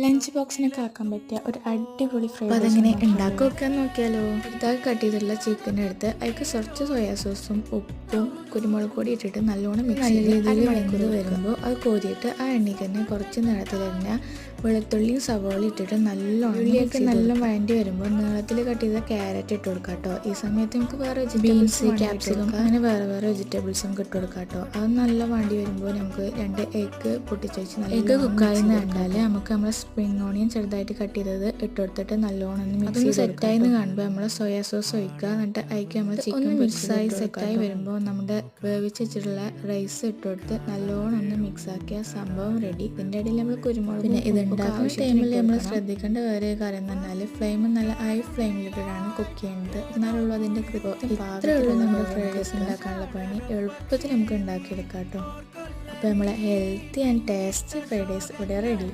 Lunch ബോക്സിനൊക്കെ ആക്കാൻ പറ്റിയ ഒരു അടിപൊളി ഫ്രൈഡ് അപ്പോൾ റൈസ് അതെങ്ങനെ ഉണ്ടാക്കാൻ നോക്കിയാലോ. ചെറുതായി കട്ട് ചെയ്തിട്ടുള്ള ചിക്കൻ എടുത്ത് അതിലേക്ക് കുറച്ച് സോയാ സോസും ഉപ്പും കുരുമുളക് പൊടി ഇട്ടിട്ട് നല്ലോണം നല്ല രീതിയിൽ വെന്ത് വരുമ്പോൾ അത് കോരിയിട്ട് ആ എണ്ണയ്ക്ക് തന്നെ കുറച്ച് നീളത്തിൽ തന്നെ വെളുത്തുള്ളിയും സവോള ഇട്ടിട്ട് നല്ലോണം ഉള്ളിയൊക്കെ നല്ല വഴണ്ടി വരുമ്പോൾ നീളത്തിൽ കട്ട് ചെയ്ത ക്യാരറ്റ് ഇട്ട് കൊടുക്കാം കേട്ടോ. ഈ സമയത്ത് നമുക്ക് വേറെ ബീൻസ് ക്യാപ്സിക്കം അങ്ങനെ വേറെ വെജിറ്റബിൾസ് നമുക്ക് ഇട്ട് കൊടുക്കാം കേട്ടോ. അത് നല്ല വണ്ടി വരുമ്പോൾ നമുക്ക് 2 എഗ്ഗ് പൊട്ടിച്ച് വെച്ച് എഗ്ഗ് കുക്കായി കണ്ടാൽ നമുക്ക് നമ്മുടെ സ്പ്രിംഗ് ഓണിയൻ ചെറുതായിട്ട് കട്ട് ചെയ്തത് ഇട്ട് കൊടുത്തിട്ട് നല്ലോണം മിക്സ് സെറ്റായി കാണുമ്പോൾ നമ്മൾ സോയാ സോസ് ഒഴിക്കുക. എന്നിട്ട് അതിലേക്ക് നമ്മൾ ചിക്കൻ മിക്സായി സെറ്റായി വരുമ്പോൾ നമ്മുടെ വേവിച്ച് വെച്ചിട്ടുള്ള റൈസ് ഇട്ട് കൊടുത്ത് നല്ലോണം ഒന്ന് മിക്സ് ആക്കിയ സംഭവം റെഡി. ഇതിൻ്റെ ഇടയിൽ നമ്മൾ കുരുമുളക് പിന്നെ ഇതുണ്ടാക്കുന്ന ടൈമിൽ നമ്മൾ ശ്രദ്ധിക്കേണ്ട വേറെ കാര്യം എന്ന് പറഞ്ഞാൽ ഫ്ലെയിം നല്ല ഹൈ ഫ്ലെയിമിലിട്ടാണ് കുക്ക് ചെയ്യുന്നത്. എന്നാലുള്ളൂ അതിൻ്റെ ഇത്രയേ ഉള്ളൂ നമ്മുടെ ഫ്രൈഡ് റൈസ് ഉണ്ടാക്കാനുള്ള പണി. എളുപ്പത്തിൽ നമുക്ക് ഉണ്ടാക്കിയെടുക്കാം കേട്ടോ. അപ്പോൾ നമ്മളെ healthy and tasty fried rice ഇവിടെ റെഡി.